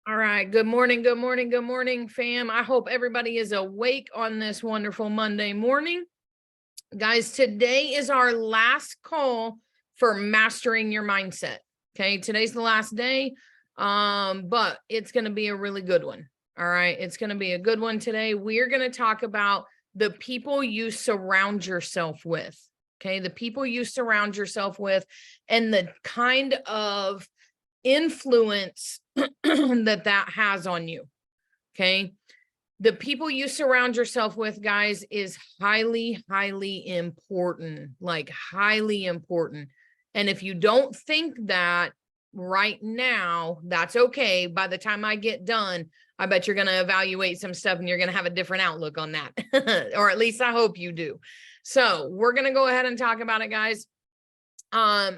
All right. Good morning. Good morning. Good morning, fam. I hope everybody is awake on this wonderful Monday morning. Guys, today is our last call for mastering your mindset. Okay. Today's the last day. But it's going to be a really good one. All right. It's going to be a good one today. We're going to talk about the people you surround yourself with. Okay. The people you surround yourself with and the kind of influence that has on you. Okay. The people you surround yourself with, guys, is highly, highly important, like highly important. And if you don't think that right now, that's okay. By the time I get done, I bet you're going to evaluate some stuff and you're going to have a different outlook on that. Or at least I hope you do. So we're going to go ahead and talk about it, guys.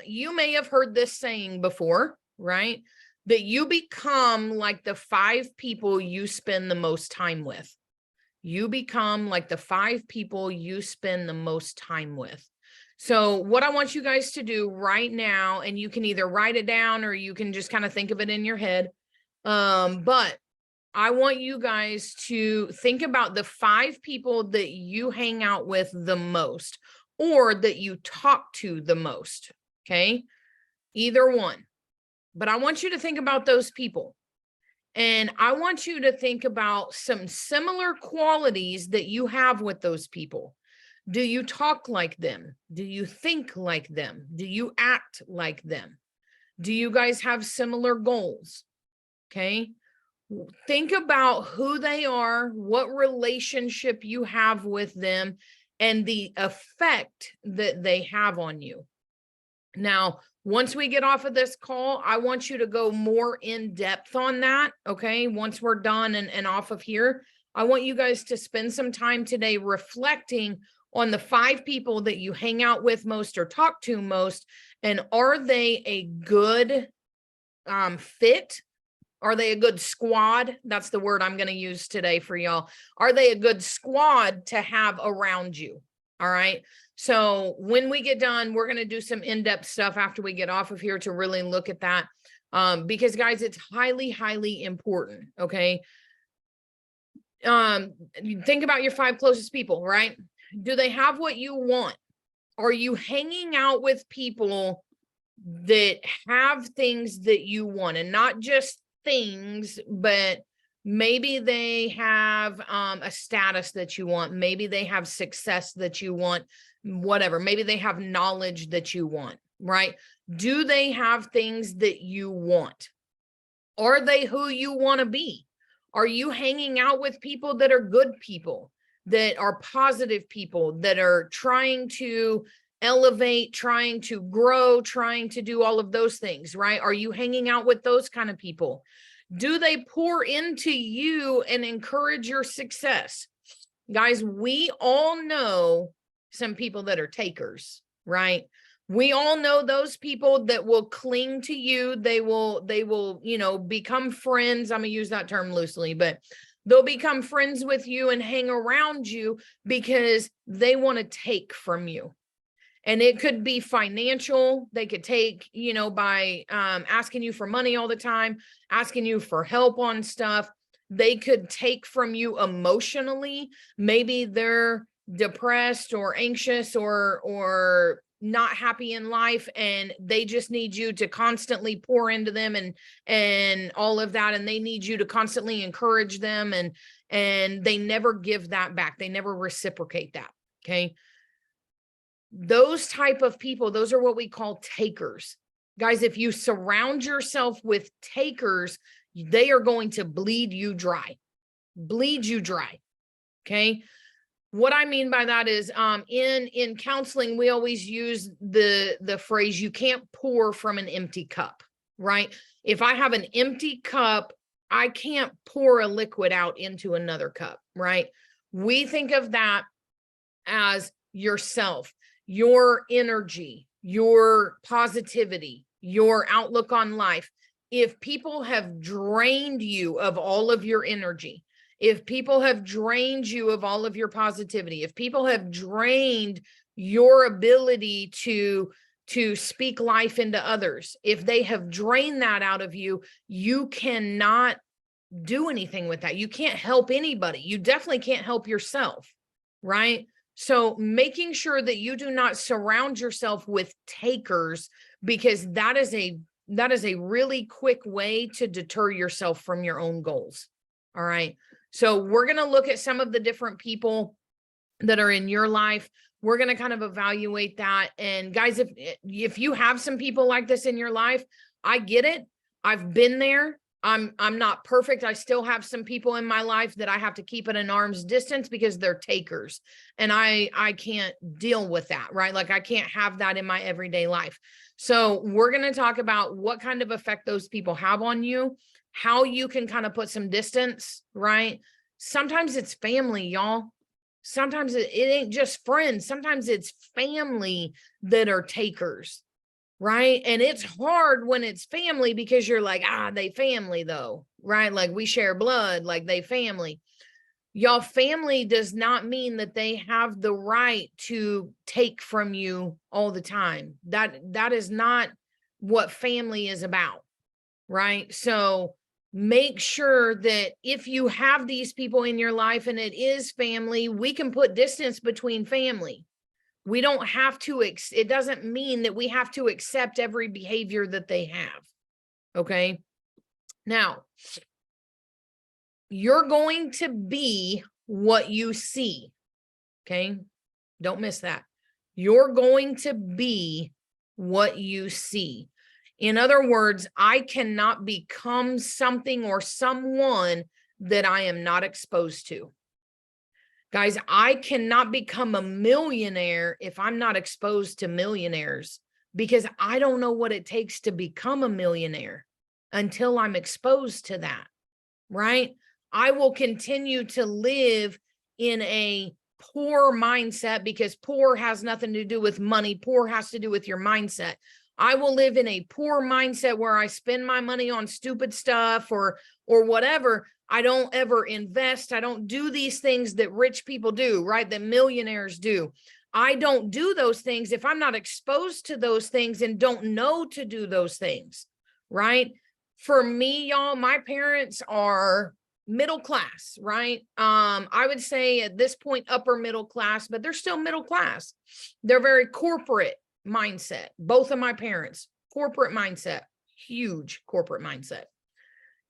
You may have heard this saying before, right? That you become like the 5 people you spend the most time with. You become like the 5 people you spend the most time with. So what I want you guys to do right now, and you can either write it down or you can just kind of think of it in your head. But I want you guys to think about the 5 people that you hang out with the most or that you talk to the most. Okay. Either one. But I want you to think about those people. And I want you to think about some similar qualities that you have with those people. Do you talk like them? Do you think like them? Do you act like them? Do you guys have similar goals? Okay. Think about who they are, what relationship you have with them, and the effect that they have on you. Now, once we get off of this call, I want you to go more in depth on that. Okay. Once we're done and off of here, I want you guys to spend some time today reflecting on the 5 people that you hang out with most or talk to most. And are they a good fit? Are they a good squad? That's the word I'm going to use today for y'all. Are they a good squad to have around you? All right. So when we get done, we're going to do some in-depth stuff after we get off of here to really look at that. Because guys, it's highly, highly important. Okay. Think about your 5 closest people, right? Do they have what you want? Are you hanging out with people that have things that you want, and not just things, but maybe they have a status that you want, maybe they have success that you want, whatever, maybe they have knowledge that you want, right? Do they have things that you want? Are they who you want to be? Are you hanging out with people that are good people, that are positive people, that are trying to elevate, trying to grow, trying to do all of those things, right? Are you hanging out with those kind of people? Do they pour into you and encourage your success? Guys, we all know some people that are takers, right? We all know those people that will cling to you. They will, become friends. I'm going to use that term loosely, but they'll become friends with you and hang around you because they want to take from you. And it could be financial. They could take, by asking you for money all the time, asking you for help on stuff. They could take from you emotionally. Maybe they're depressed or anxious or not happy in life, and they just need you to constantly pour into them and all of that. And they need you to constantly encourage them, and they never give that back. They never reciprocate that. Okay. Those type of people, those are what we call takers. Guys, if you surround yourself with takers, they are going to bleed you dry. Bleed you dry. Okay. What I mean by that is in counseling, we always use the phrase, you can't pour from an empty cup, right? If I have an empty cup, I can't pour a liquid out into another cup, right? We think of that as yourself, your energy, your positivity, your outlook on life. If people have drained you of all of your energy, if people have drained you of all of your positivity, if people have drained your ability to speak life into others, if they have drained that out of you, you cannot do anything with that. You can't help anybody. You definitely can't help yourself, right? So making sure that you do not surround yourself with takers, because that is a really quick way to deter yourself from your own goals. All right. So we're going to look at some of the different people that are in your life. We're going to kind of evaluate that. And guys, if you have some people like this in your life, I get it. I've been there. I'm not perfect. I still have some people in my life that I have to keep at an arm's distance because they're takers, and I can't deal with that, right? Like I can't have that in my everyday life. So we're going to talk about what kind of effect those people have on you, how you can kind of put some distance, right? Sometimes it's family, y'all. Sometimes it ain't just friends. Sometimes it's family that are takers, right? And it's hard when it's family because you're like, they family though, right? Like we share blood, like they family. Y'all, family does not mean that they have the right to take from you all the time. That is not what family is about, right? So make sure that if you have these people in your life and it is family, we can put distance between family. We don't have to, it doesn't mean that we have to accept every behavior that they have. Okay. Now, you're going to be what you see. Okay. Don't miss that. You're going to be what you see. In other words, I cannot become something or someone that I am not exposed to. Guys, I cannot become a millionaire if I'm not exposed to millionaires, because I don't know what it takes to become a millionaire until I'm exposed to that, right? I will continue to live in a poor mindset because poor has nothing to do with money. Poor has to do with your mindset. I will live in a poor mindset where I spend my money on stupid stuff or whatever. I don't ever invest. I don't do these things that rich people do, right? That millionaires do. I don't do those things if I'm not exposed to those things and don't know to do those things, right? For me, y'all, my parents are middle class, right? I would say at this point, upper middle class, but they're still middle class. They're very corporate mindset. Both of my parents, corporate mindset, huge corporate mindset.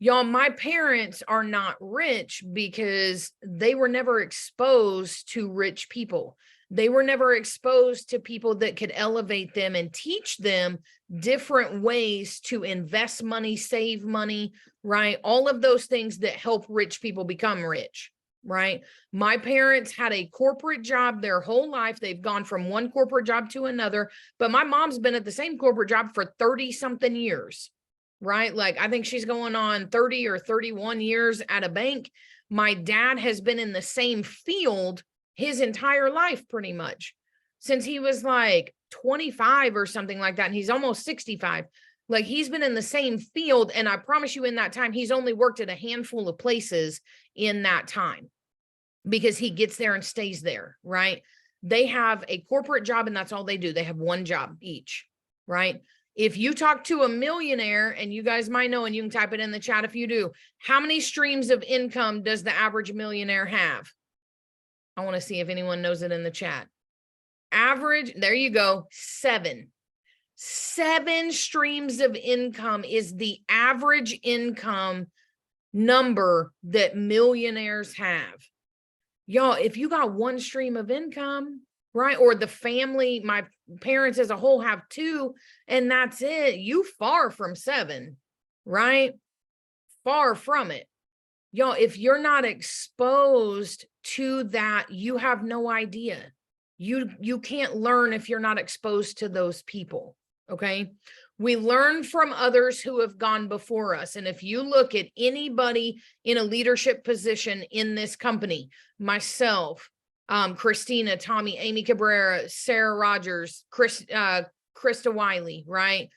Y'all, my parents are not rich because they were never exposed to rich people. They were never exposed to people that could elevate them and teach them different ways to invest money, save money, right? All of those things that help rich people become rich, right? My parents had a corporate job their whole life. They've gone from one corporate job to another, but my mom's been at the same corporate job for 30 something years. Right? Like I think she's going on 30 or 31 years at a bank. My dad has been in the same field his entire life, pretty much since he was like 25 or something like that. And he's almost 65. Like he's been in the same field. And I promise you in that time, he's only worked at a handful of places in that time because he gets there and stays there, right? They have a corporate job and that's all they do. They have one job each, right? If you talk to a millionaire, and you guys might know, and you can type it in the chat if you do, how many streams of income does the average millionaire have? I want to see if anyone knows it in the chat. Average, there you go, 7. 7 streams of income is the average income number that millionaires have. Y'all, if you got one stream of income, right? Or the family, my parents as a whole have 2, and that's it. You far from 7, right? Far from it. Y'all, if you're not exposed to that, you have no idea. You can't learn if you're not exposed to those people, okay? We learn from others who have gone before us. And if you look at anybody in a leadership position in this company, myself, Christina, Tommy, Amy Cabrera, Sarah Rogers, Krista Wiley, right?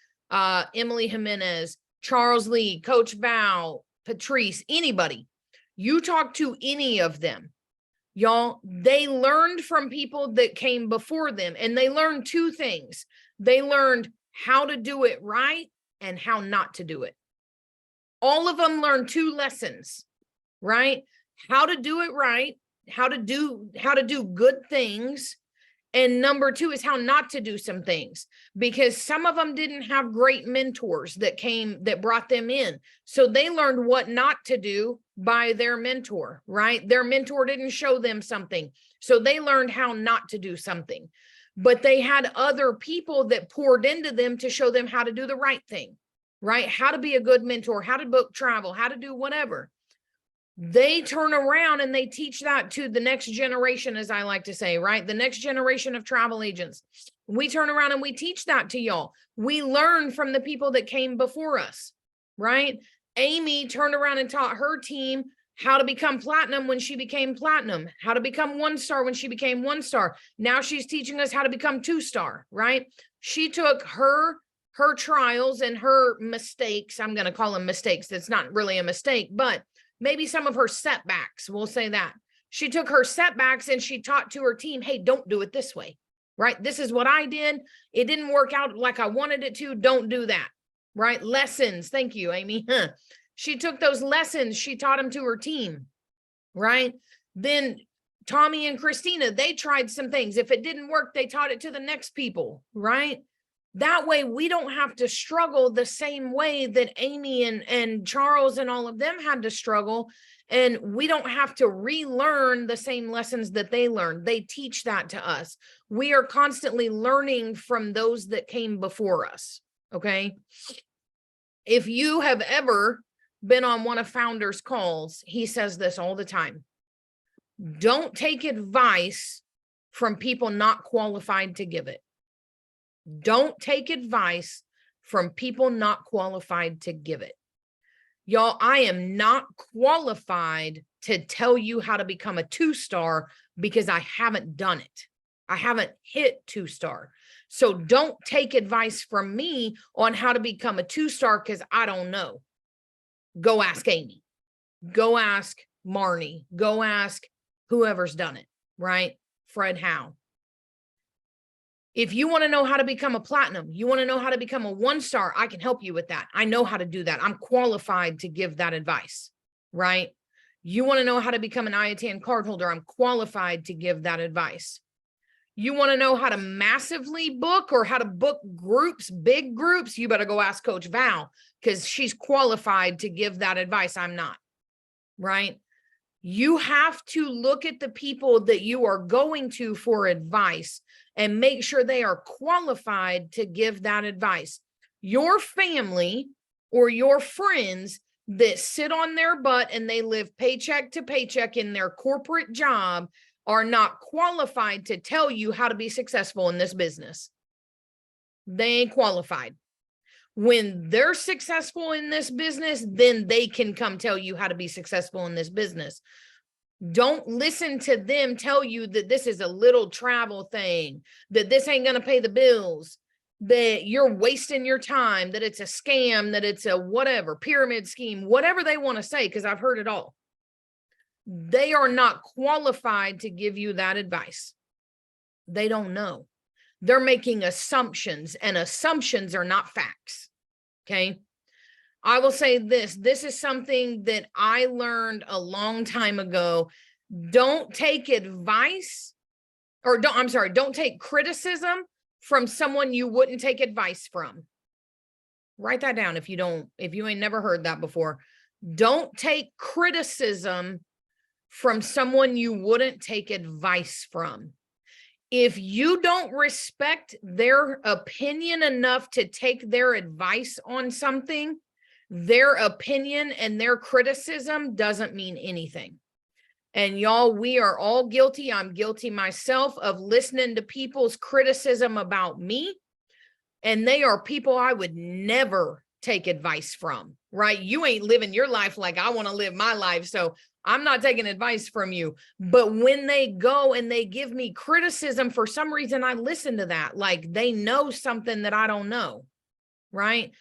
Emily Jimenez, Charles Lee, Coach Val, Patrice, anybody. You talk to any of them, y'all, they learned from people that came before them, and they learned 2 things. They learned how to do it right and how not to do it. All of them learned 2 lessons, right? How to do it right, how to do good things. And number 2 is how not to do some things, because some of them didn't have great mentors that brought them in. So they learned what not to do by their mentor, right? Their mentor didn't show them something. So they learned how not to do something, but they had other people that poured into them to show them how to do the right thing, right? How to be a good mentor, how to book travel, how to do whatever. They turn around and they teach that to the next generation, as I like to say, right? The next generation of travel agents. We turn around and we teach that to y'all. We learn from the people that came before us, right? Amy turned around and taught her team how to become platinum when she became platinum, how to become 1-star when she became 1-star. Now she's teaching us how to become 2-star, right? She took her trials and her mistakes. I'm going to call them mistakes. That's not really a mistake, but maybe some of her setbacks, we'll say that. She took her setbacks and she taught to her team, hey, don't do it this way, right? This is what I did. It didn't work out like I wanted it to. Don't do that, right? Lessons. Thank you, Amy. She took those lessons. She taught them to her team, right? Then Tommy and Christina, they tried some things. If it didn't work, they taught it to the next people, right? That way we don't have to struggle the same way that Amy and Charles and all of them had to struggle. And we don't have to relearn the same lessons that they learned. They teach that to us. We are constantly learning from those that came before us. Okay. If you have ever been on one of Founder's calls, he says this all the time. Don't take advice from people not qualified to give it. Don't take advice from people not qualified to give it. Y'all, I am not qualified to tell you how to become a 2-star because I haven't done it. I haven't hit 2-star. So don't take advice from me on how to become a 2-star because I don't know. Go ask Amy. Go ask Marnie. Go ask whoever's done it, right? Fred Howe. If you want to know how to become a platinum, you want to know how to become a 1-star, I can help you with that. I know how to do that. I'm qualified to give that advice, right? You want to know how to become an IATAN cardholder, I'm qualified to give that advice. You want to know how to massively book or how to book groups, big groups, you better go ask Coach Val because she's qualified to give that advice. I'm not, right? You have to look at the people that you are going to for advice and make sure they are qualified to give that advice. Your family or your friends that sit on their butt and they live paycheck to paycheck in their corporate job are not qualified to tell you how to be successful in this business. They ain't qualified. When they're successful in this business, then they can come tell you how to be successful in this business. Don't listen to them tell you that this is a little travel thing, that this ain't going to pay the bills, that you're wasting your time, that it's a scam, that it's a whatever, pyramid scheme, whatever they want to say, because I've heard it all. They are not qualified to give you that advice. They don't know. They're making assumptions, and assumptions are not facts. Okay. I will say this is something that I learned a long time ago. Don't take advice don't take criticism from someone you wouldn't take advice from. Write that down if you ain't never heard that before. Don't take criticism from someone you wouldn't take advice from. If you don't respect their opinion enough to take their advice on something, their opinion and their criticism doesn't mean anything. And y'all, we are all guilty. I'm guilty myself of listening to people's criticism about me. And they are people I would never take advice from, right? You ain't living your life like I want to live my life. So I'm not taking advice from you. But when they go and they give me criticism, for some reason, I listen to that. Like they know something that I don't know, right?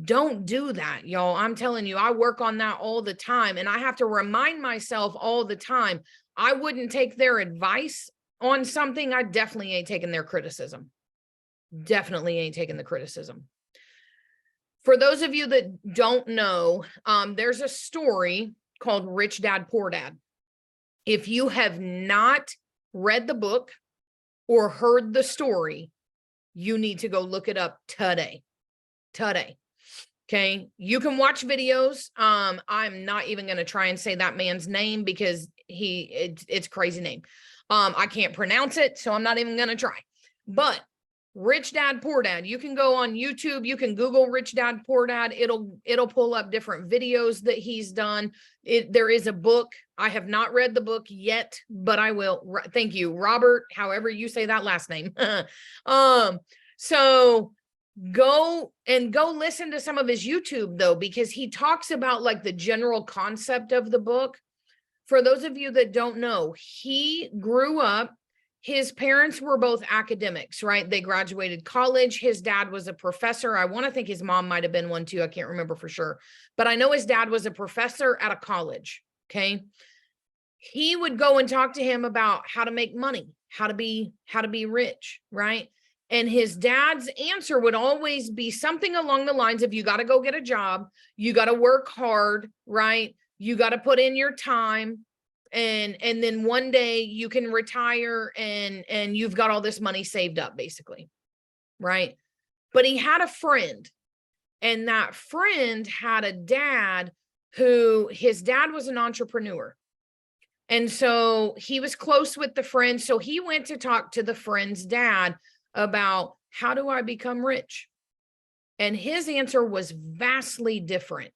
Don't do that, y'all. I'm telling you, I work on that all the time. And I have to remind myself all the time, I wouldn't take their advice on something. I definitely ain't taking their criticism. Definitely ain't taking the criticism. For those of you that don't know, there's a story called Rich Dad, Poor Dad. If you have not read the book or heard the story, you need to go look it up today. Okay. You can watch videos. I'm not even going to try and say that man's name because it's a crazy name. I can't pronounce it, so I'm not even going to try. But Rich Dad, Poor Dad, you can go on YouTube, you can Google Rich Dad, Poor Dad. It'll pull up different videos that he's done. There is a book. I have not read the book yet, but I will. Thank you, Robert, however you say that last name. So go listen to some of his YouTube though, because he talks about like the general concept of the book. For those of you that don't know, he grew up, his parents were both academics, right? They graduated college. His dad was a professor. I want to think his mom might've been one too. I can't remember for sure, but I know his dad was a professor at a college. Okay. He would go and talk to him about how to make money, how to be rich, right? And his dad's answer would always be something along the lines of, you got to go get a job. You got to work hard, right? You got to put in your time. And then one day you can retire and you've got all this money saved up, basically, right? But he had a friend, and that friend had a dad who, his dad was an entrepreneur. And so he was close with the friend. So he went to talk to the friend's dad about, how do I become rich? And his answer was vastly different.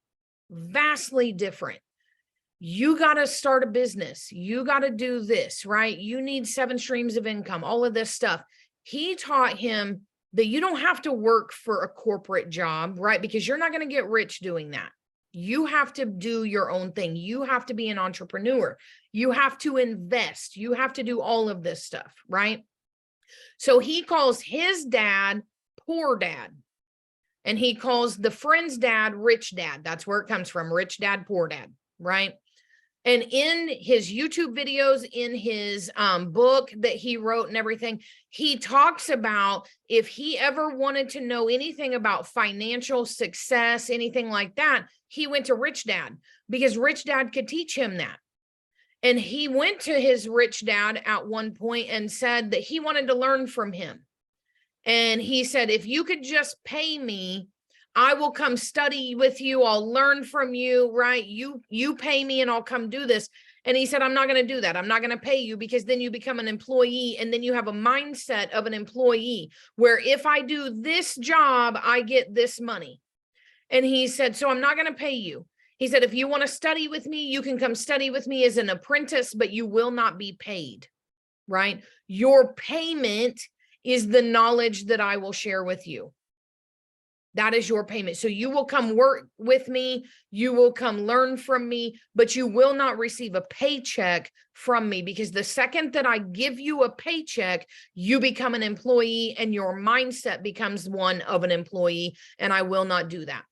You got to start a business. You got to do this, right? You need 7 streams of income, all of this stuff. He taught him that you don't have to work for a corporate job, right? Because you're not going to get rich doing that. You have to do your own thing. You have to be an entrepreneur. You have to invest. You have to do all of this stuff, right? So he calls his dad Poor Dad, and he calls the friend's dad Rich Dad. That's where it comes from, Rich Dad, Poor Dad, right? And in his YouTube videos, in his book that he wrote and everything, he talks about if he ever wanted to know anything about financial success, anything like that, he went to Rich Dad, because Rich Dad could teach him that. And he went to his rich dad at one point and said that he wanted to learn from him. And he said, if you could just pay me, I will come study with you. I'll learn from you, right? You pay me and I'll come do this. And he said, I'm not going to do that. I'm not going to pay you, because then you become an employee. And then you have a mindset of an employee where if I do this job, I get this money. And he said, so I'm not going to pay you. He said, if you want to study with me, you can come study with me as an apprentice, but you will not be paid, right? Your payment is the knowledge that I will share with you. That is your payment. So you will come work with me. You will come learn from me, but you will not receive a paycheck from me, because the second that I give you a paycheck, you become an employee and your mindset becomes one of an employee. And I will not do that.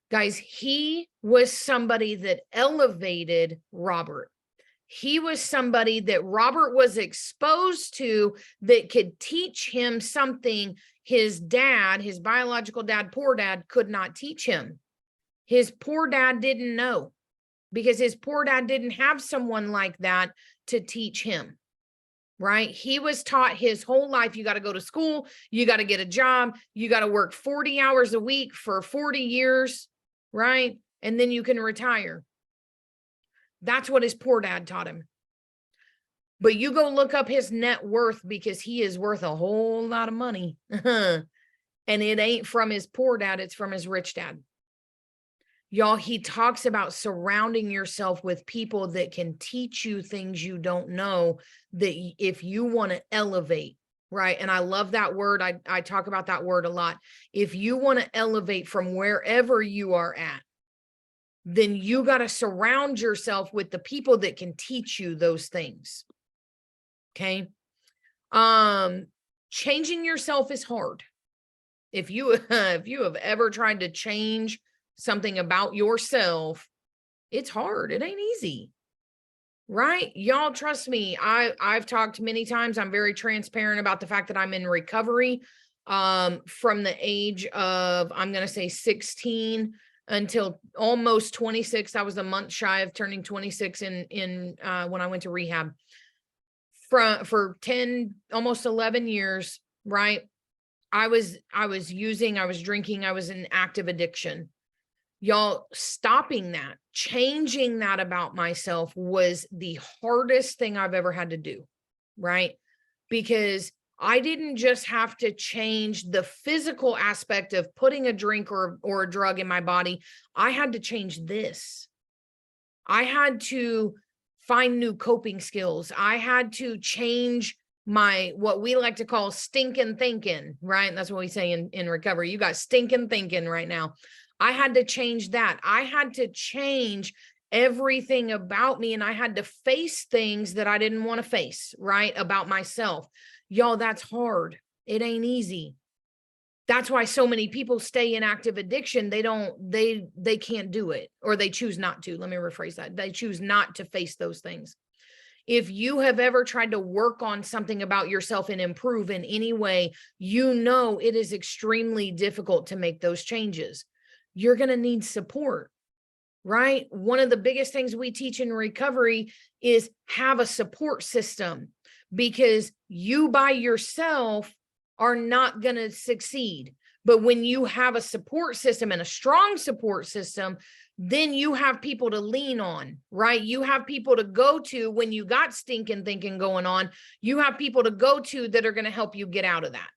Guys, he was somebody that elevated Robert. He was somebody that Robert was exposed to that could teach him something his dad, his biological dad, poor dad, could not teach him. His poor dad didn't know, because his poor dad didn't have someone like that to teach him, right? He was taught his whole life, you got to go to school, you got to get a job, you got to work 40 hours a week for 40 years, right? And then you can retire. That's what his poor dad taught him. But you go look up his net worth, because he is worth a whole lot of money. And it ain't from his poor dad, it's from his rich dad. Y'all, he talks about surrounding yourself with people that can teach you things you don't know, that if you want to elevate, right? And I love that word. I talk about that word a lot. If you want to elevate from wherever you are at, then you got to surround yourself with the people that can teach you those things. Okay. Changing yourself is hard. If you have ever tried to change something about yourself, it's hard. It ain't easy. Right? Y'all, trust me. I've talked many times. I'm very transparent about the fact that I'm in recovery. from the age of, I'm going to say 16 until almost 26. I was a month shy of turning 26 in when I went to rehab for 10, almost 11 years, right? I was using, I was drinking, I was in active addiction. Y'all, stopping that, changing that about myself was the hardest thing I've ever had to do, right? Because I didn't just have to change the physical aspect of putting a drink or a drug in my body. I had to change this. I had to find new coping skills. I had to change my, what we like to call stinking thinking, right? And that's what we say in recovery. You got stinking thinking right now. I had to change that. I had to change everything about me, and I had to face things that I didn't want to face, right? About myself. Y'all, that's hard. It ain't easy. That's why so many people stay in active addiction. They can't do it, or they choose not to. Let me rephrase that. They choose not to face those things. If you have ever tried to work on something about yourself and improve in any way, you know it is extremely difficult to make those changes. You're going to need support, right? One of the biggest things we teach in recovery is have a support system, because you by yourself are not going to succeed. But when you have a support system, and a strong support system, then you have people to lean on, right? You have people to go to when you got stinking thinking going on. You have people to go to that are going to help you get out of that,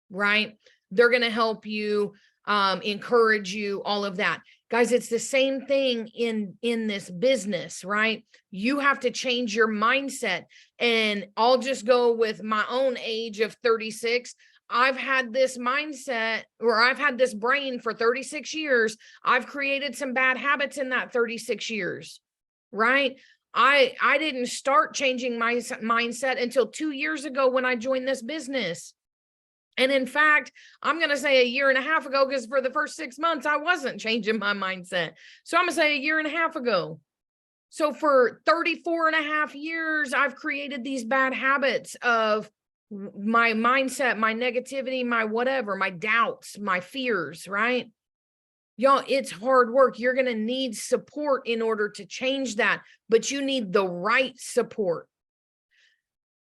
right? They're going to help you, encourage you, all of that. Guys, it's the same thing in this business, right? You have to change your mindset. And I'll just go with my own age of 36. I've had this mindset, or I've had this brain for 36 years. I've created some bad habits in that 36 years, right? I didn't start changing my mindset until 2 years ago when I joined this business. And in fact, I'm going to say a year and a half ago, because for the first 6 months, I wasn't changing my mindset. So I'm going to say a year and a half ago. So for 34 and a half years, I've created these bad habits of my mindset, my negativity, my whatever, my doubts, my fears, right? Y'all, it's hard work. You're going to need support in order to change that, but you need the right support.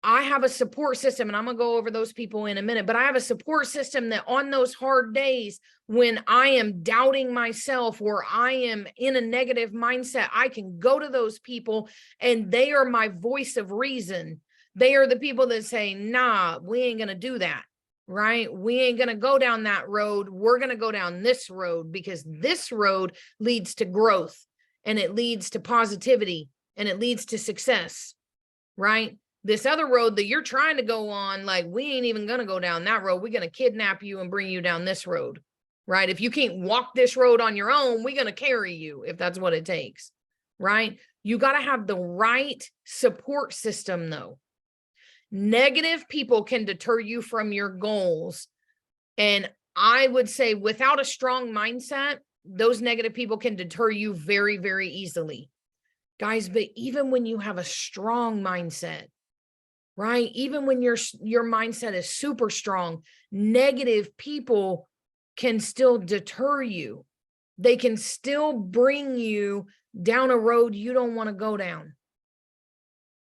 I have a support system, and I'm going to go over those people in a minute, but I have a support system that on those hard days when I am doubting myself or I am in a negative mindset, I can go to those people, and they are my voice of reason. They are the people that say, nah, we ain't going to do that, right? We ain't going to go down that road. We're going to go down this road, because this road leads to growth, and it leads to positivity, and it leads to success, right? This other road that you're trying to go on, like, we ain't even going to go down that road. We're going to kidnap you and bring you down this road, right? If you can't walk this road on your own, we're going to carry you if that's what it takes, right? You got to have the right support system, though. Negative people can deter you from your goals. And I would say without a strong mindset, those negative people can deter you very, very easily. Guys, but even when you have a strong mindset, right? Even when your mindset is super strong, negative people can still deter you. They can still bring you down a road you don't want to go down,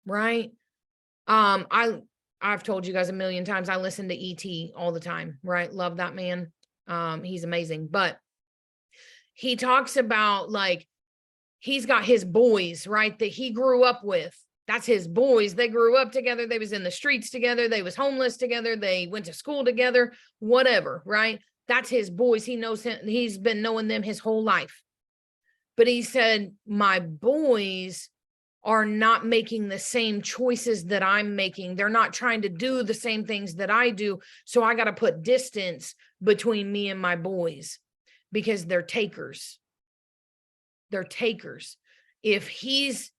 right? I've told you guys a million times, I listen to E.T. all the time, right? Love that man. He's amazing. But he talks about, like, he's got his boys, right? That he grew up with. That's his boys. They grew up together. They was in the streets together. They was homeless together. They went to school together, whatever, right? That's his boys. He knows him. He's been knowing them his whole life. But he said, my boys are not making the same choices that I'm making. They're not trying to do the same things that I do. So I got to put distance between me and my boys, because they're takers. They're takers. If he's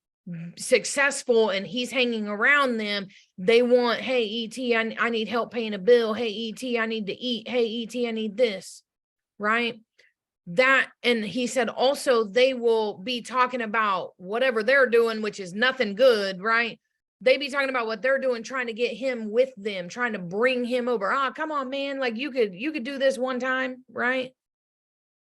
successful and he's hanging around them, they want, hey, E.T., I need help paying a bill. Hey, E.T., I need to eat. Hey, E.T., I need this, right? That, and he said also they will be talking about whatever they're doing, which is nothing good, right? They be talking about what they're doing, trying to get him with them, trying to bring him over. Ah, come on, man. Like you could do this one time, right?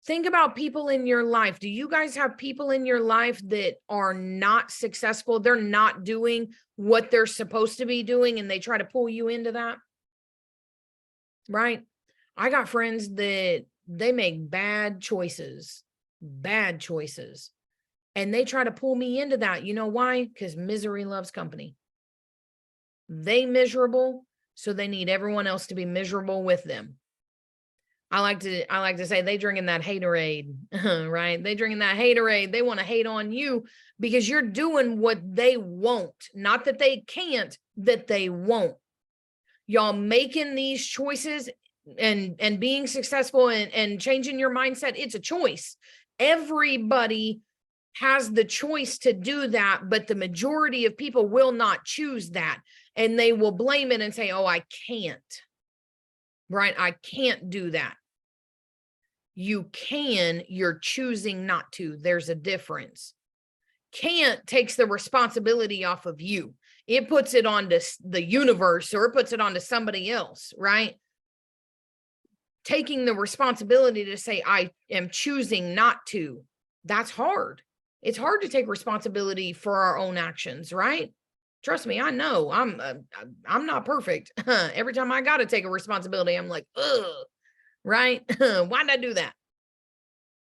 Think about people in your life. Do you guys have people in your life that are not successful? They're not doing what they're supposed to be doing, and they try to pull you into that, right? I got friends that they make bad choices, and they try to pull me into that. You know why? Because misery loves company. They miserable, so they need everyone else to be miserable with them. I like to say they drinking that haterade, right? They drinking that haterade. They want to hate on you because you're doing what they won't. Not that they can't, that they won't. Y'all making these choices and being successful and changing your mindset, it's a choice. Everybody has the choice to do that, but the majority of people will not choose that. And they will blame it and say, oh, I can't. Right? I can't do that. You can, you're choosing not to. There's a difference. Can't takes the responsibility off of you. It puts it onto the universe, or it puts it onto somebody else, right? Taking the responsibility to say, I am choosing not to. That's hard. It's hard to take responsibility for our own actions, right? Trust me, I know I'm not perfect. Every time I got to take a responsibility, I'm like, ugh, right? Why'd I do that?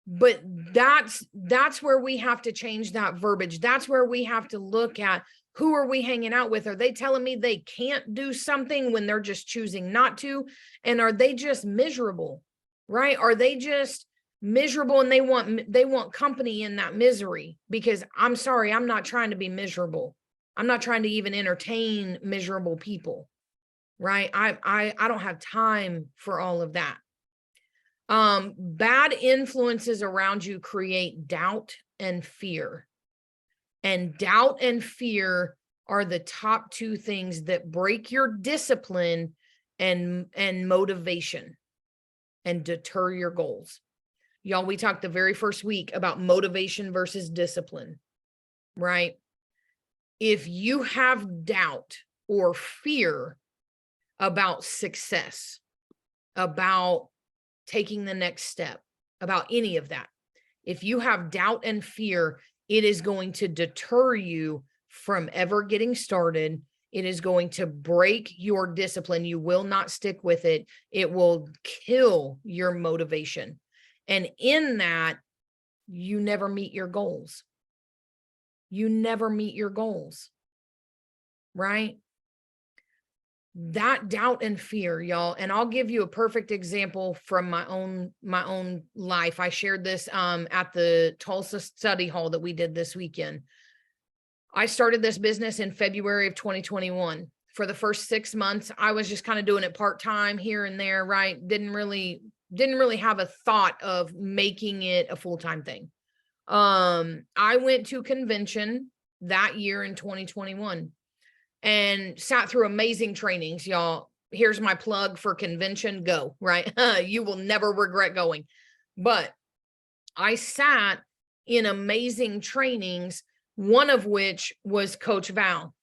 But that's where we have to change that verbiage. That's where we have to look at, who are we hanging out with? Are they telling me they can't do something when they're just choosing not to? And are they just miserable, right? Are they just miserable and they want company in that misery? Because I'm sorry, I'm not trying to be miserable. I'm not trying to even entertain miserable people, right? I don't have time for all of that. Bad influences around you create doubt and fear. And doubt and fear are the top two things that break your discipline and motivation and deter your goals. Y'all, we talked the very first week about motivation versus discipline, right? If you have doubt or fear about success, about taking the next step, about any of that, if you have doubt and fear, it is going to deter you from ever getting started. It is going to break your discipline. You will not stick with it. It will kill your motivation. And in that, you never meet your goals. You never meet your goals, right? That doubt and fear, y'all. And I'll give you a perfect example from my own life. I shared this at the Tulsa study hall that we did this weekend. I started this business in February of 2021. For the first 6 months, I was just kind of doing it part-time here and there, right? Didn't really have a thought of making it a full-time thing. I went to convention that year in 2021 and sat through amazing trainings, y'all. Here's my plug for convention. Go, right? You will never regret going. But I sat in amazing trainings, one of which was Coach Val.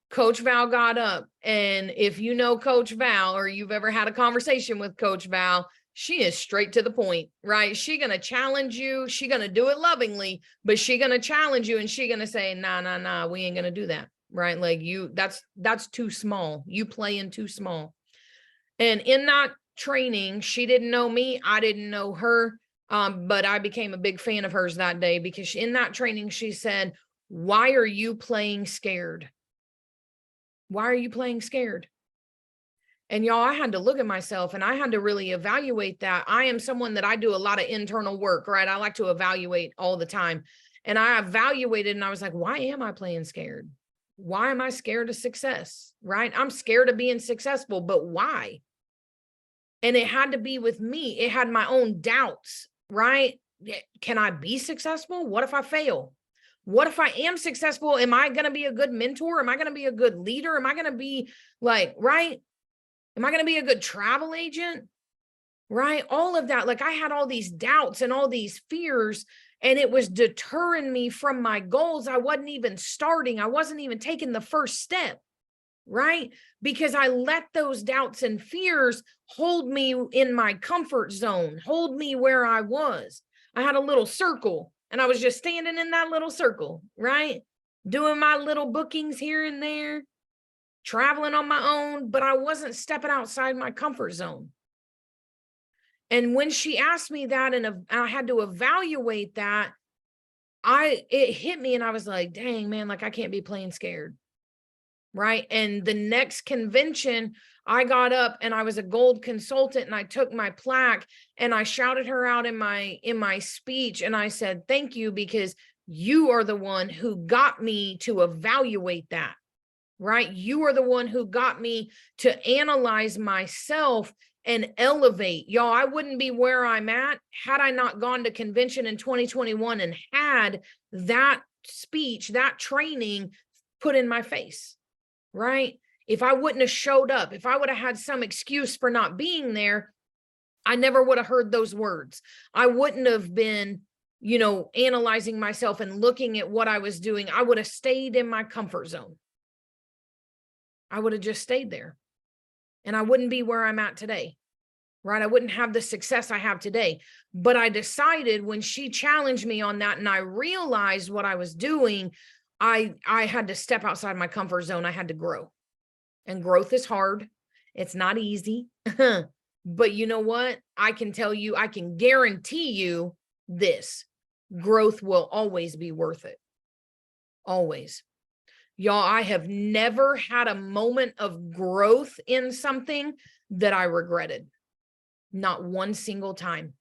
Coach Val got up, and if you know Coach Val, or you've ever had a conversation with Coach Val, she is straight to the point, right? She gonna challenge you. She gonna do it lovingly, but she gonna challenge you, and she gonna say, nah, we ain't gonna do that, right? Like that's too small. You playing too small. And in that training, she didn't know me. I didn't know her. But I became a big fan of hers that day, because in that training, she said, why are you playing scared? Why are you playing scared? And y'all, I had to look at myself, and I had to really evaluate that. I am someone that I do a lot of internal work, right? I like to evaluate all the time. And I evaluated, and I was like, why am I playing scared? Why am I scared of success, right? I'm scared of being successful, but why? And it had to be with me. It had my own doubts, right? Can I be successful? What if I fail? What if I am successful? Am I going to be a good mentor? Am I going to be a good leader? Am I going to be like, right? Am I going to be a good travel agent? Right? All of that. Like, I had all these doubts and all these fears. And it was deterring me from my goals. I wasn't even starting. I wasn't even taking the first step, right? Because I let those doubts and fears hold me in my comfort zone, hold me where I was. I had a little circle and I was just standing in that little circle, right? Doing my little bookings here and there, traveling on my own, but I wasn't stepping outside my comfort zone. And when she asked me that, and I had to evaluate that, it hit me and I was like, dang, man, like I can't be playing scared. Right. And the next convention, I got up and I was a gold consultant and I took my plaque and I shouted her out in my speech. And I said, thank you, because you are the one who got me to evaluate that. Right. You are the one who got me to analyze myself and elevate. Y'all, I wouldn't be where I'm at had I not gone to convention in 2021 and had that speech, that training put in my face, right? If I wouldn't have showed up, if I would have had some excuse for not being there, I never would have heard those words. I wouldn't have been, analyzing myself and looking at what I was doing. I would have stayed in my comfort zone. I would have just stayed there and I wouldn't be where I'm at today, right? I wouldn't have the success I have today. But I decided when she challenged me on that and I realized what I was doing, I had to step outside my comfort zone. I had to grow, and growth is hard. It's not easy, but you know what? I can tell you, I can guarantee you this: growth will always be worth it. Always. Y'all, I have never had a moment of growth in something that I regretted. Not one single time.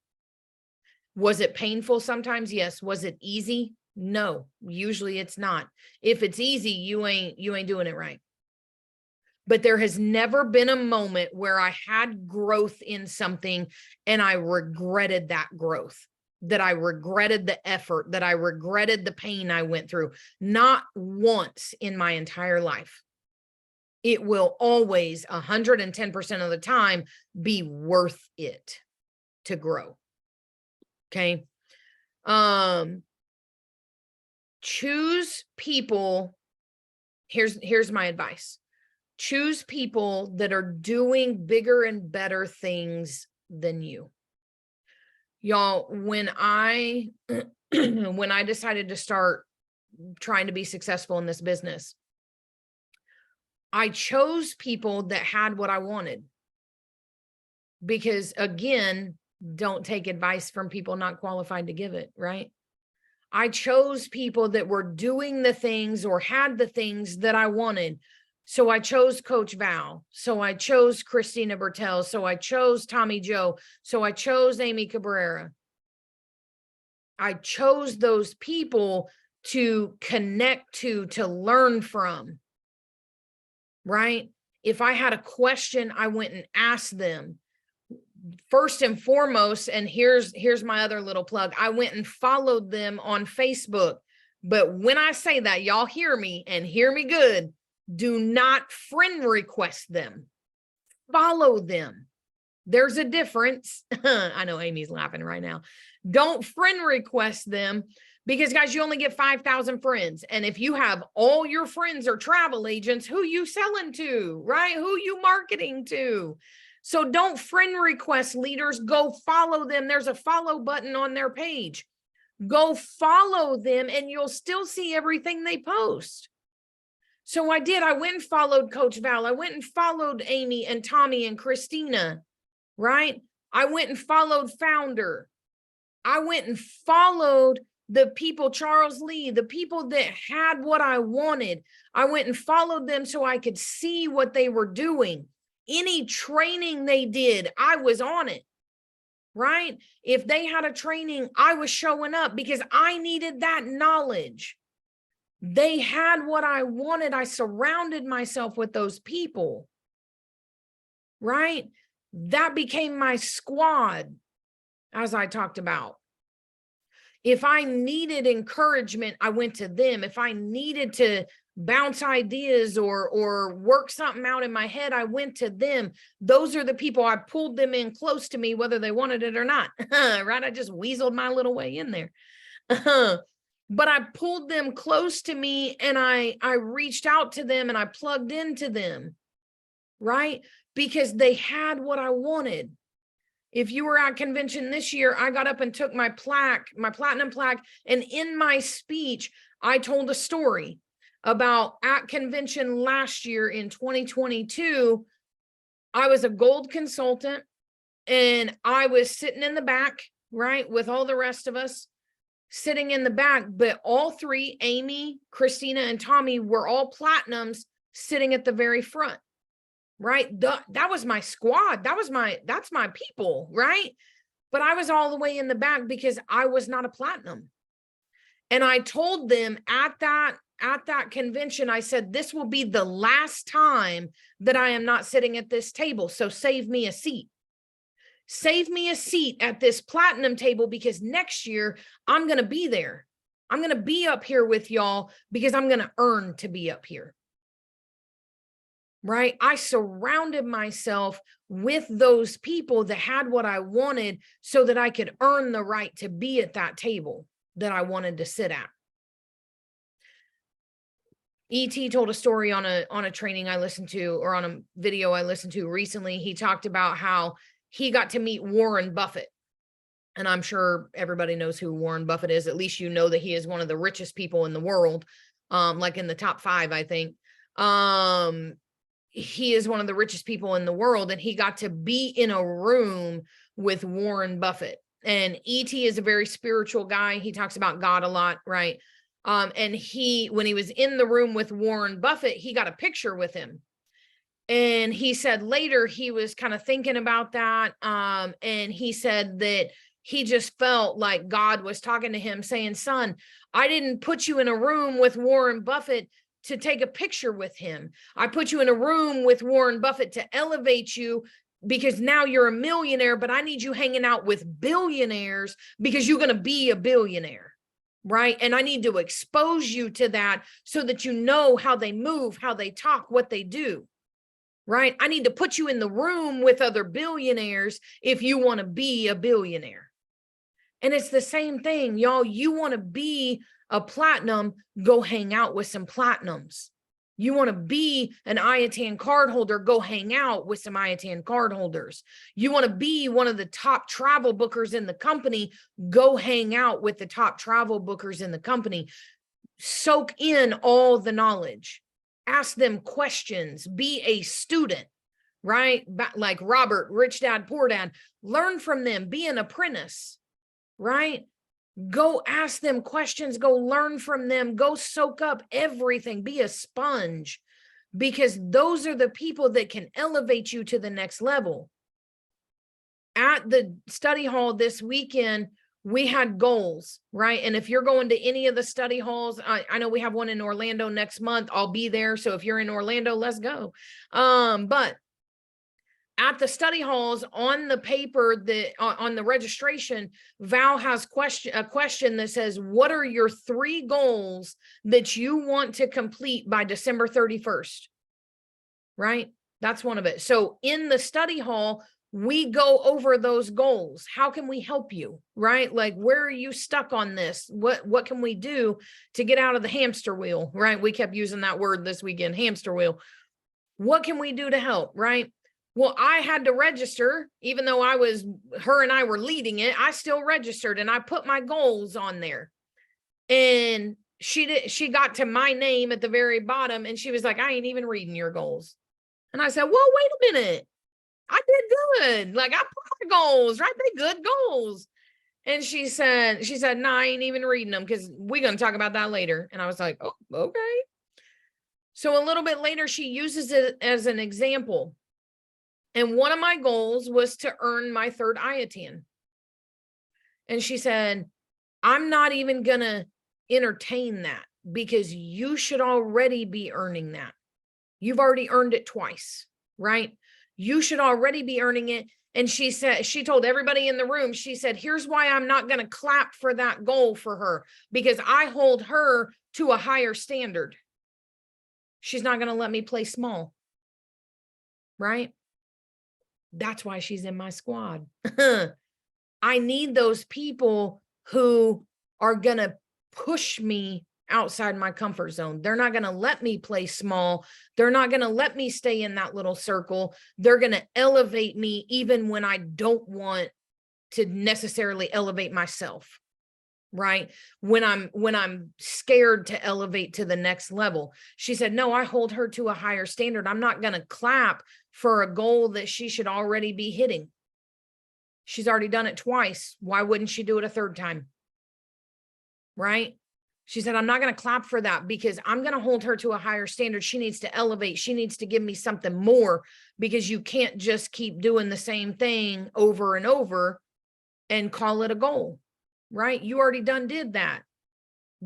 Was it painful sometimes? Yes. Was it easy? No, usually it's not. If it's easy, you ain't doing it right. But there has never been a moment where I had growth in something and I regretted that growth, that I regretted the effort, that I regretted the pain I went through. Not once in my entire life. It will always 110% of the time be worth it to grow. Okay. Choose people. Here's my advice. Choose people that are doing bigger and better things than you. Y'all, when I decided to start trying to be successful in this business, I chose people that had what I wanted. Because again, don't take advice from people not qualified to give it, right? I chose people that were doing the things or had the things that I wanted. So I chose Coach Val. So I chose Christina Bertel. So I chose Tommy Joe. So I chose Amy Cabrera. I chose those people to connect to learn from, right? If I had a question, I went and asked them. First and foremost, and here's my other little plug, I went and followed them on Facebook. But when I say that, y'all hear me and hear me good. Do not friend request them. Follow them. There's a difference. I know Amy's laughing right now. Don't friend request them, because guys, you only get 5,000 friends. And if you have all your friends are travel agents, who you selling to, right? Who you marketing to? So don't friend request leaders. Go follow them. There's a follow button on their page. Go follow them and you'll still see everything they post. So I did. I went and followed Coach Val. I went and followed Amy and Tommy and Christina, right? I went and followed Founder. I went and followed the people, Charles Lee, the people that had what I wanted. I went and followed them so I could see what they were doing. Any training they did, I was on it, right? If they had a training, I was showing up because I needed that knowledge. They had what I wanted. I surrounded myself with those people, right? That became my squad, as I talked about. If I needed encouragement, I went to them. If I needed to bounce ideas or work something out in my head, I went to them. Those are the people. I pulled them in close to me, whether they wanted it or not, right? I just weaseled my little way in there. But I pulled them close to me and I reached out to them and I plugged into them, right? Because they had what I wanted. If you were at convention this year, I got up and took my plaque, my platinum plaque, and in my speech, I told a story about at convention last year in 2022, I was a gold consultant and I was sitting in the back, right, with all the rest of us sitting in the back, but all three, Amy, Christina, and Tommy, were all platinums sitting at the very front, right? That was my squad. That's my people, right? But I was all the way in the back because I was not a platinum. And I told them at that convention, I said, this will be the last time that I am not sitting at this table. So save me a seat. Save me a seat at this platinum table because next year I'm going to be there. I'm going to be up here with y'all because I'm going to earn to be up here. Right? I surrounded myself with those people that had what I wanted so that I could earn the right to be at that table that I wanted to sit at. ET told a story on a training I listened to, or on a video I listened to recently. He talked about how he got to meet Warren Buffett. And I'm sure everybody knows who Warren Buffett is. At least you know that he is one of the richest people in the world, like in the top 5, I think. He is one of the richest people in the world, and he got to be in a room with Warren Buffett. And ET is a very spiritual guy. He talks about God a lot, right? And when he was in the room with Warren Buffett, he got a picture with him. And he said later he was kind of thinking about that. And he said that he just felt like God was talking to him saying, son, I didn't put you in a room with Warren Buffett to take a picture with him. I put you in a room with Warren Buffett to elevate you because now you're a millionaire, but I need you hanging out with billionaires because you're going to be a billionaire, right? And I need to expose you to that so that you know how they move, how they talk, what they do, right? I need to put you in the room with other billionaires if you want to be a billionaire. And it's the same thing, y'all. You want to be a platinum, go hang out with some platinums. You want to be an IATAN card holder, go hang out with some IATAN card holders. You want to be one of the top travel bookers in the company, go hang out with the top travel bookers in the company. Soak in all the knowledge. Ask them questions. Be a student, right? Like Robert, Rich Dad, Poor Dad. Learn from them. Be an apprentice, right? Go ask them questions, go learn from them, go soak up everything, be a sponge, because those are the people that can elevate you to the next level. At the study hall this weekend, we had goals, right? And if you're going to any of the study halls, I know we have one in Orlando next month, I'll be there. So if you're in Orlando, let's go. But at the study halls, on the paper that on the registration, Val has a question that says, what are your 3 goals that you want to complete by December 31st? Right? That's one of it. So in the study hall, we go over those goals. How can we help you? Right? Like, where are you stuck on this? What can we do to get out of the hamster wheel? Right? We kept using that word this weekend, hamster wheel. What can we do to help? Right? Well, I had to register, even though her and I were leading it, I still registered and I put my goals on there. And she got to my name at the very bottom and she was like, I ain't even reading your goals. And I said, well, wait a minute. I did good. Like, I put my goals, right? They good goals. And she said, no, I ain't even reading them because we're going to talk about that later. And I was like, oh, okay. So a little bit later, she uses it as an example. And one of my goals was to earn my 3rd IATAN. And she said, I'm not even going to entertain that because you should already be earning that. You've already earned it twice, right? You should already be earning it. And she said, she told everybody in the room, she said, here's why I'm not going to clap for that goal for her, because I hold her to a higher standard. She's not going to let me play small, right? That's why she's in my squad. I need those people who are going to push me outside my comfort zone. They're not going to let me play small. They're not going to let me stay in that little circle. They're going to elevate me even when I don't want to necessarily elevate myself. Right? When I'm scared to elevate to the next level. She said, no, I hold her to a higher standard. I'm not going to clap for a goal that she should already be hitting. She's already done it twice. Why wouldn't she do it a third time? Right? She said, I'm not going to clap for that because I'm going to hold her to a higher standard. She needs to elevate. She needs to give me something more, because you can't just keep doing the same thing over and over and call it a goal. Right? You already did that.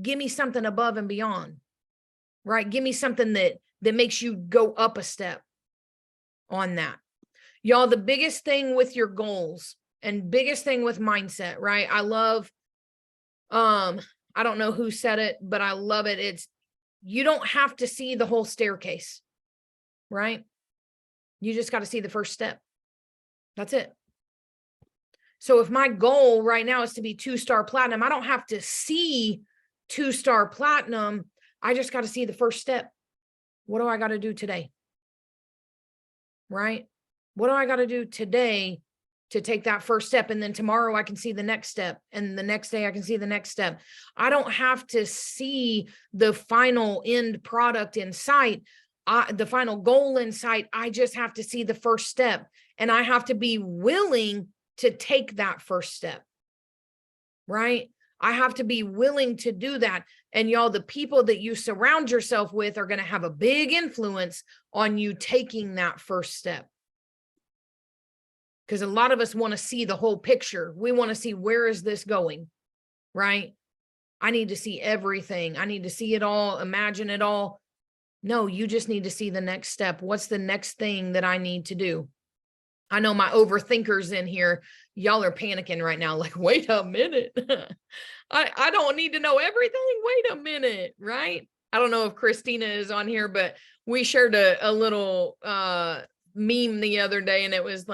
Give me something above and beyond. Right? Give me something that makes you go up a step on that. Y'all, the biggest thing with your goals and biggest thing with mindset, right? I love, I don't know who said it, but I love it. It's, you don't have to see the whole staircase, right? You just got to see the first step. That's it. So if my goal right now is to be 2-star platinum, I don't have to see 2-star platinum. I just got to see the first step. What do I got to do today? Right? What do I got to do today to take that first step? And then tomorrow I can see the next step. And the next day I can see the next step. I don't have to see the final end product in sight, the final goal in sight. I just have to see the first step. And I have to be willing to take that first step, right? I have to be willing to do that. And y'all, the people that you surround yourself with are going to have a big influence on you taking that first step. Because a lot of us want to see the whole picture. We want to see, where is this going, right? I need to see everything. I need to see it all, imagine it all. No, you just need to see the next step. What's the next thing that I need to do? I know my overthinkers in here, y'all are panicking right now. Like, wait a minute. I don't need to know everything. Wait a minute. Right. I don't know if Christina is on here, but we shared a little meme the other day, and it was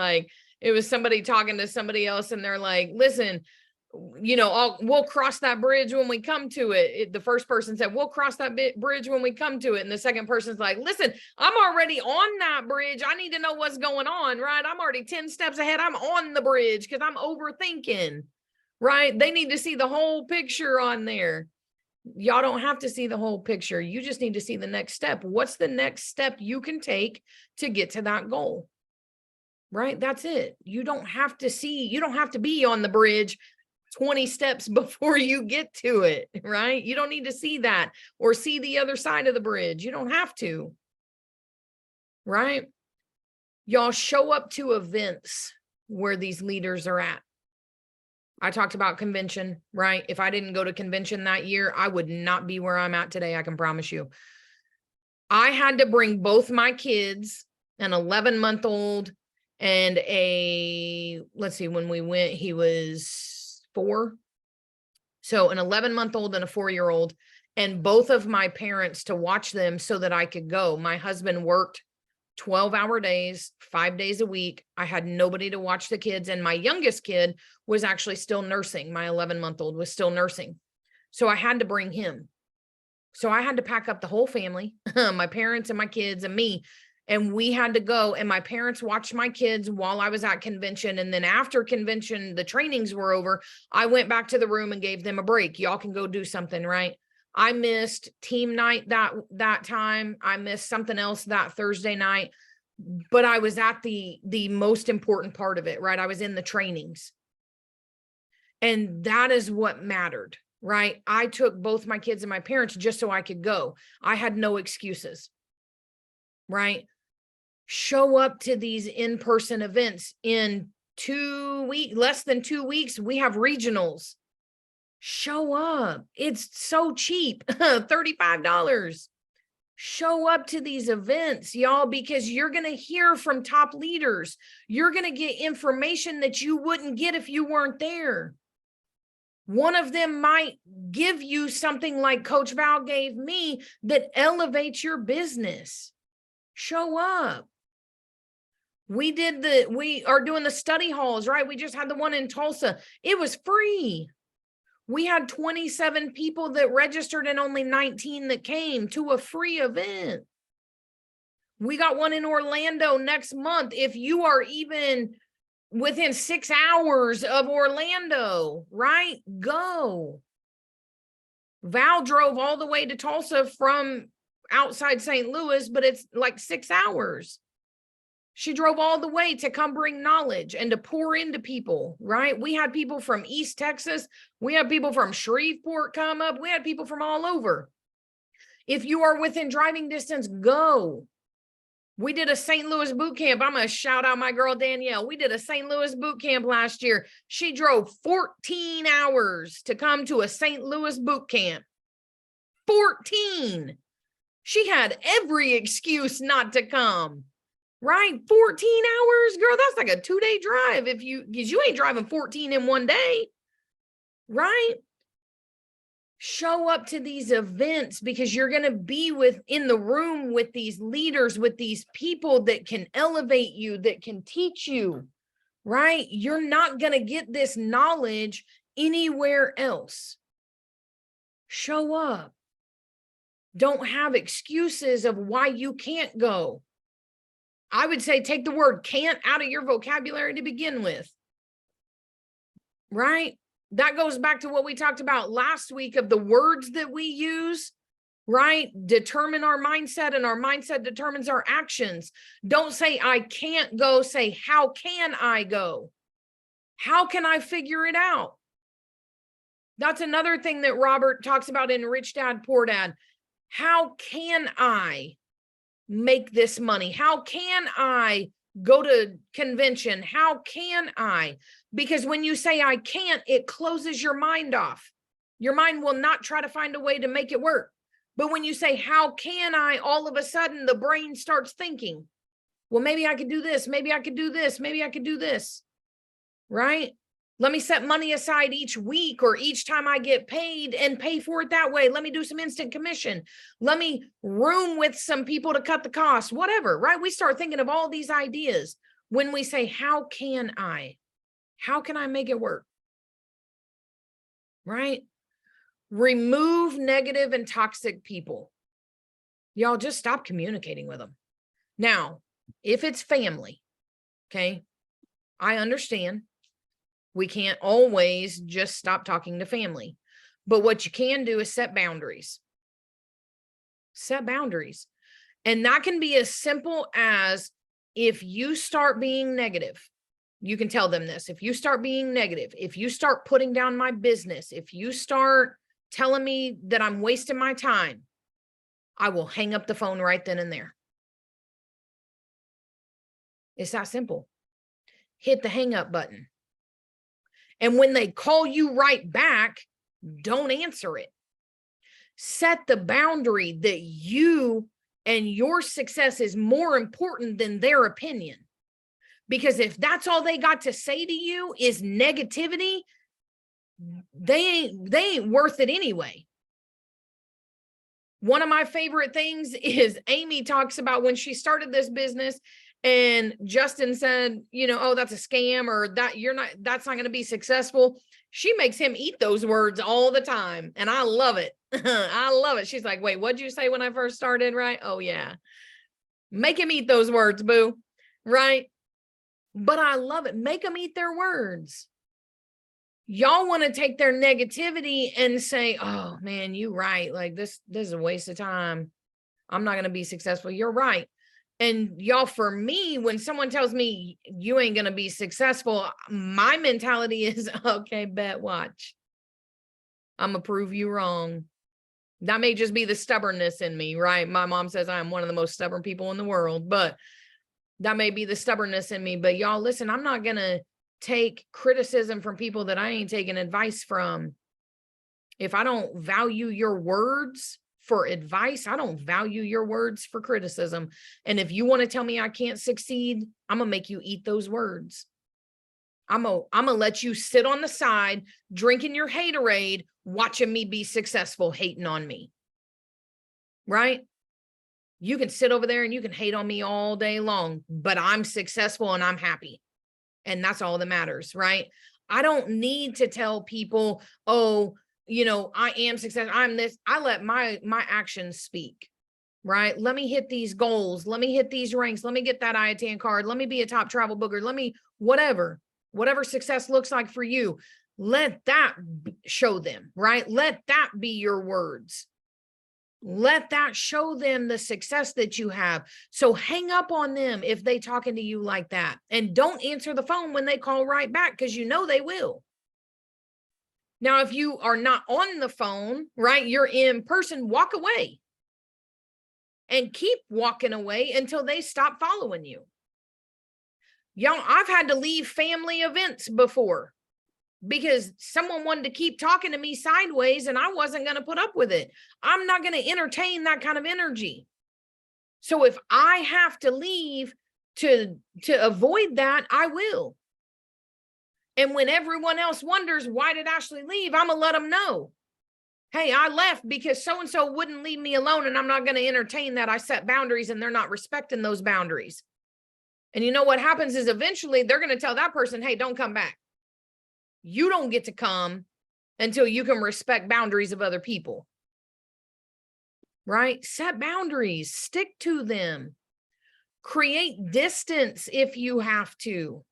somebody talking to somebody else, and they're like, listen, we'll cross that bridge when we come to it. The first person said, we'll cross that bridge when we come to it. And the second person's like, listen, I'm already on that bridge. I need to know what's going on, right? I'm already 10 steps ahead. I'm on the bridge because I'm overthinking, right? They need to see the whole picture on there. Y'all don't have to see the whole picture. You just need to see the next step. What's the next step you can take to get to that goal? Right? That's it. You don't have to be on the bridge 20 steps before you get to it, right? You don't need to see that or see the other side of the bridge. You don't have to, right? Y'all, show up to events where these leaders are at. I talked about convention, right? If I didn't go to convention that year, I would not be where I'm at today. I can promise you. I had to bring both my kids, an 11-month-old and when we went, he was 4. So an 11-month-old and a 4-year-old, and both of my parents to watch them so that I could go. My husband worked 12-hour days, 5 days a week. I had nobody to watch the kids. And my youngest kid was actually still nursing. My 11-month-old was still nursing. So I had to bring him. So I had to pack up the whole family, my parents and my kids and me. And we had to go, and my parents watched my kids while I was at convention. And then after convention, the trainings were over, I went back to the room and gave them a break. Y'all can go do something, right? I missed team night that time. I missed something else that Thursday night, but I was at the most important part of it, right? I was in the trainings. And that is what mattered, right? I took both my kids and my parents just so I could go. I had no excuses, right? Show up to these in-person events. In 2 weeks, less than 2 weeks, we have regionals. Show up. It's so cheap, $35. Show up to these events, y'all, because you're going to hear from top leaders. You're going to get information that you wouldn't get if you weren't there. One of them might give you something like Coach Val gave me that elevates your business. Show up. We are doing the study halls, right? We just had the one in Tulsa. It was free. We had 27 people that registered and only 19 that came to a free event. We got one in Orlando next month. If you are even within 6 hours of Orlando, right? Go. Val drove all the way to Tulsa from outside St. Louis, but it's like 6 hours. She drove all the way to come bring knowledge and to pour into people, right? We had people from East Texas. We had people from Shreveport come up. We had people from all over. If you are within driving distance, go. We did a St. Louis boot camp. I'm going to shout out my girl, Danielle. We did a St. Louis boot camp last year. She drove 14 hours to come to a St. Louis boot camp. 14. She had every excuse not to come. Right? 14 hours, girl, that's like a 2-day drive because you ain't driving 14 in one day, right? Show up to these events because you're going to be in the room with these leaders, with these people that can elevate you, that can teach you, right? You're not going to get this knowledge anywhere else. Show up. Don't have excuses of why you can't go. I would say take the word can't out of your vocabulary to begin with, right? That goes back to what we talked about last week of the words that we use, right? Determine our mindset, and our mindset determines our actions. Don't say, I can't go. Say, how can I go? How can I figure it out? That's another thing that Robert talks about in Rich Dad, Poor Dad. How can I make this money? How can I go to convention? How can I? Because when you say I can't, it closes your mind off. Your mind will not try to find a way to make it work. But when you say, how can I? All of a sudden the brain starts thinking, well, maybe I could do this. Maybe I could do this. Maybe I could do this. Right? Let me set money aside each week or each time I get paid and pay for it that way. Let me do some instant commission. Let me room with some people to cut the cost, whatever, right? We start thinking of all these ideas when we say, how can I? How can I make it work? Right? Remove negative and toxic people. Y'all just stop communicating with them. Now, if it's family, okay, I understand. We can't always just stop talking to family. But what you can do is set boundaries. Set boundaries. And that can be as simple as if you start being negative, you can tell them this. If you start being negative, if you start putting down my business, if you start telling me that I'm wasting my time, I will hang up the phone right then and there. It's that simple. Hit the hang up button. And when they call you right back, don't answer it. Set the boundary that you and your success is more important than their opinion. Because if that's all they got to say to you is negativity, they ain't worth it anyway. One of my favorite things is Amy talks about when she started this business and Justin said, oh, that's a scam, or that's not going to be successful. She makes him eat those words all the time. And I love it. I love it. She's like, wait, what'd you say when I first started? Right? Oh yeah. Make him eat those words, boo. Right? But I love it. Make them eat their words. Y'all want to take their negativity and say, oh man, you right. Like this is a waste of time. I'm not going to be successful. You're right. And y'all, for me, when someone tells me you ain't going to be successful, my mentality is, okay, bet, watch. I'm going to prove you wrong. That may just be the stubbornness in me, right? My mom says I'm one of the most stubborn people in the world, but that may be the stubbornness in me. But y'all, listen, I'm not going to take criticism from people that I ain't taking advice from. If I don't value your words for advice, I don't value your words for criticism. And if you want to tell me I can't succeed, I'm going to make you eat those words. I'm going to let you sit on the side, drinking your haterade, watching me be successful, hating on me. Right? You can sit over there and you can hate on me all day long, but I'm successful and I'm happy. And that's all that matters, right? I don't need to tell people, oh, I am successful. I'm this. I let my actions speak, right? Let me hit these goals. Let me hit these ranks. Let me get that IATN card. Let me be a top travel booker. Let me, whatever success looks like for you. Let that show them, right? Let that be your words. Let that show them the success that you have. So hang up on them if they talking to you like that. And don't answer the phone when they call right back, because they will. Now, if you are not on the phone, right, you're in person, walk away. And keep walking away until they stop following you. Y'all, I've had to leave family events before because someone wanted to keep talking to me sideways and I wasn't going to put up with it. I'm not going to entertain that kind of energy. So if I have to leave to avoid that, I will. And when everyone else wonders, why did Ashley leave? I'm going to let them know. Hey, I left because so-and-so wouldn't leave me alone, and I'm not going to entertain that. I set boundaries and they're not respecting those boundaries. And you know what happens is eventually they're going to tell that person, hey, don't come back. You don't get to come until you can respect boundaries of other people. Right? Set boundaries, stick to them, create distance if you have to.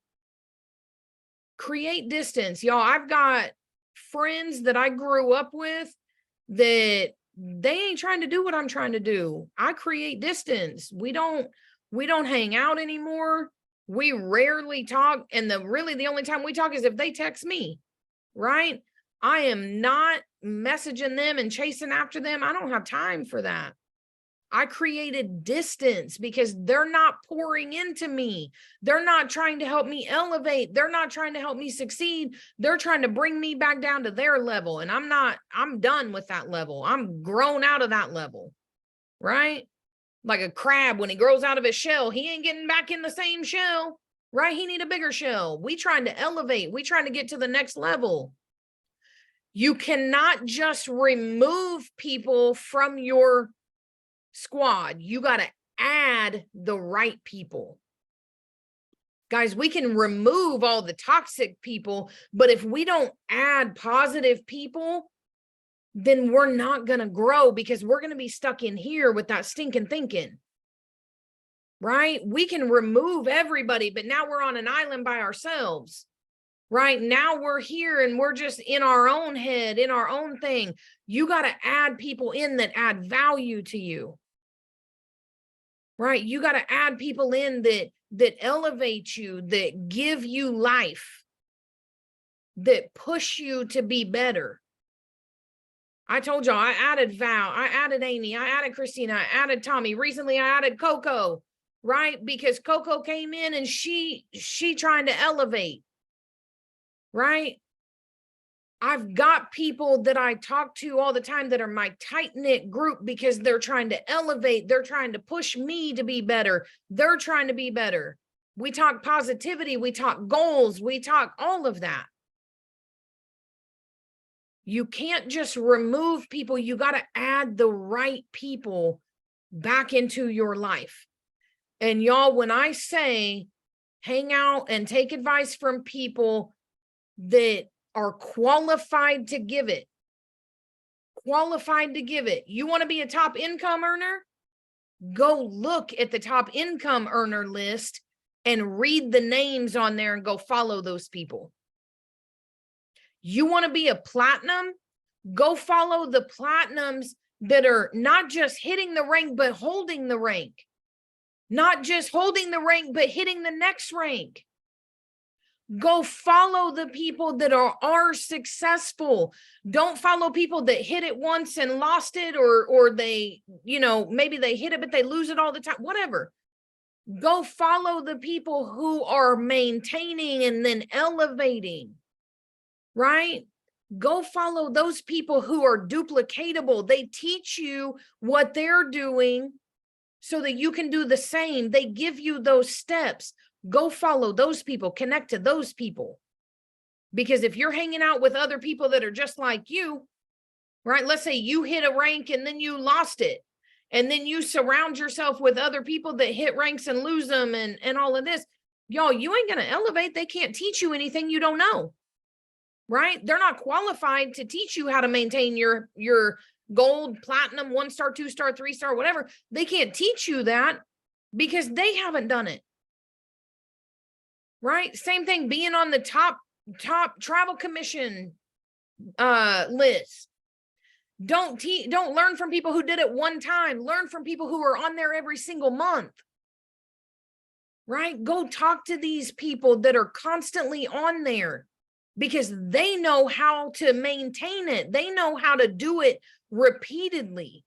Create distance. Y'all, I've got friends that I grew up with that they ain't trying to do what I'm trying to do. I create distance. We don't hang out anymore. We rarely talk. And the only time we talk is if they text me, right? I am not messaging them and chasing after them. I don't have time for that. I created distance because they're not pouring into me. They're not trying to help me elevate. They're not trying to help me succeed. They're trying to bring me back down to their level. And I'm done with that level. I'm grown out of that level, right? Like a crab, when he grows out of his shell, he ain't getting back in the same shell, right? He need a bigger shell. We trying to elevate. We trying to get to the next level. You cannot just remove people from your squad. You got to add the right people. Guys, we can remove all the toxic people, but if we don't add positive people, then we're not going to grow because we're going to be stuck in here with that stinking thinking. Right? We can remove everybody, but now we're on an island by ourselves. Right? Now we're here and we're just in our own head, in our own thing. You got to add people in that add value to you. Right? You got to add people in that elevate you, that give you life, that push you to be better. I told y'all, I added Val, I added Amy, I added Christina, I added Tommy. Recently, I added Coco, right? Because Coco came in and she trying to elevate, right? I've got people that I talk to all the time that are my tight-knit group because they're trying to elevate. They're trying to push me to be better. They're trying to be better. We talk positivity. We talk goals. We talk all of that. You can't just remove people. You got to add the right people back into your life. And y'all, when I say hang out and take advice from people that are qualified to give it. Qualified to give it. You want to be a top income earner? Go look at the top income earner list and read the names on there and go follow those people. You want to be a platinum? Go follow the platinums that are not just hitting the rank, but holding the rank. Not just holding the rank, but hitting the next rank. Go follow the people that are successful. Don't follow people that hit it once and lost it, or they, maybe they hit it, but they lose it all the time, whatever. Go follow the people who are maintaining and then elevating, right? Go follow those people who are duplicatable. They teach you what they're doing so that you can do the same. They give you those steps. Go follow those people, connect to those people. Because if you're hanging out with other people that are just like you, right? Let's say you hit a rank and then you lost it. And then you surround yourself with other people that hit ranks and lose them and all of this. Y'all, you ain't going to elevate. They can't teach you anything you don't know. right? They're not qualified to teach you how to maintain your gold, platinum, 1-star, 2-star, 3-star, whatever. They can't teach you that because they haven't done it. Right? Same thing being on the top travel commission list. Don't learn from people who did it one time. Learn from people who are on there every single month. Right? Go talk to these people that are constantly on there because they know how to maintain it. They know how to do it repeatedly.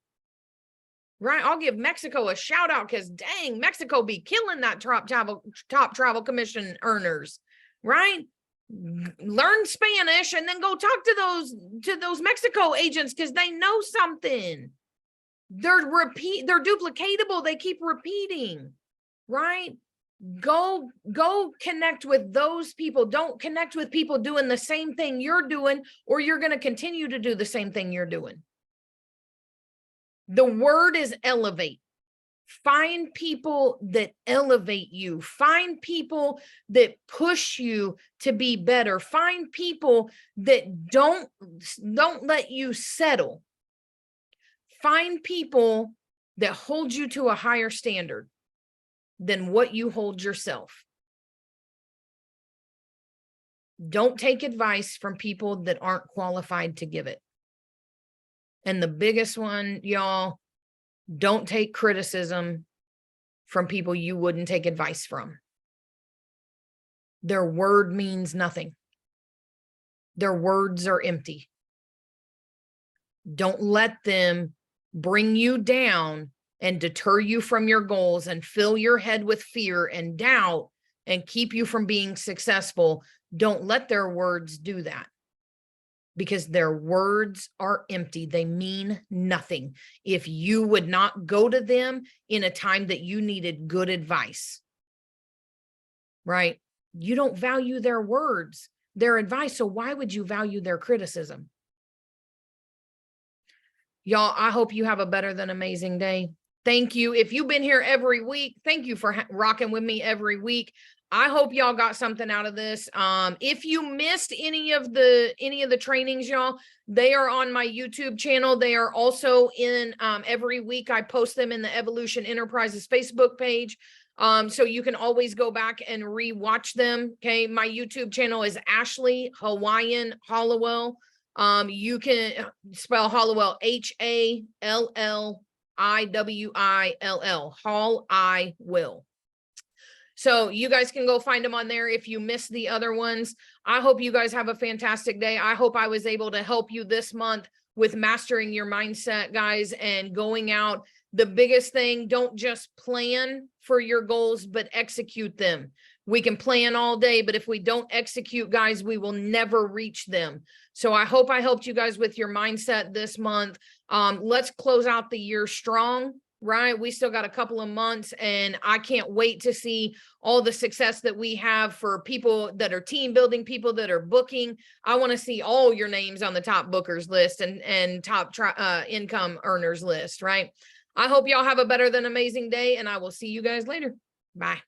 Right? I'll give Mexico a shout out because dang, Mexico be killing that top travel commission earners, right? Learn Spanish and then go talk to those Mexico agents because they know something. They're duplicatable. They keep repeating, right? Go connect with those people. Don't connect with people doing the same thing you're doing, or you're going to continue to do the same thing you're doing. The word is elevate. Find people that elevate you. Find people that push you to be better. Find people that don't let you settle. Find people that hold you to a higher standard than what you hold yourself. Don't take advice from people that aren't qualified to give it. And the biggest one, y'all, don't take criticism from people you wouldn't take advice from. Their word means nothing. Their words are empty. Don't let them bring you down and deter you from your goals and fill your head with fear and doubt and keep you from being successful. Don't let their words do that. Because their words are empty. They mean nothing if you would not go to them in a time that you needed good advice, right? You don't value their words, their advice. So why would you value their criticism? Y'all, I hope you have a better than amazing day. Thank you. If you've been here every week, thank you for rocking with me every week. I hope y'all got something out of this. If you missed any of the trainings, y'all, they are on my YouTube channel. They are also in every week. I post them in the Evolution Enterprises Facebook page. So you can always go back and rewatch them. Okay. My YouTube channel is Ashley Hawaiian Halliwell. You can spell Halliwell Halliwill, Hall I Will. So you guys can go find them on there if you missed the other ones. I hope you guys have a fantastic day. I hope I was able to help you this month with mastering your mindset, guys, and going out. The biggest thing, don't just plan for your goals, but execute them. We can plan all day, but if we don't execute, guys, we will never reach them. So I hope I helped you guys with your mindset this month. Let's close out the year strong. Right? We still got a couple of months and I can't wait to see all the success that we have for people that are team building, people that are booking. I want to see all your names on the top bookers list and top income earners list, right? I hope y'all have a better than amazing day and I will see you guys later. Bye.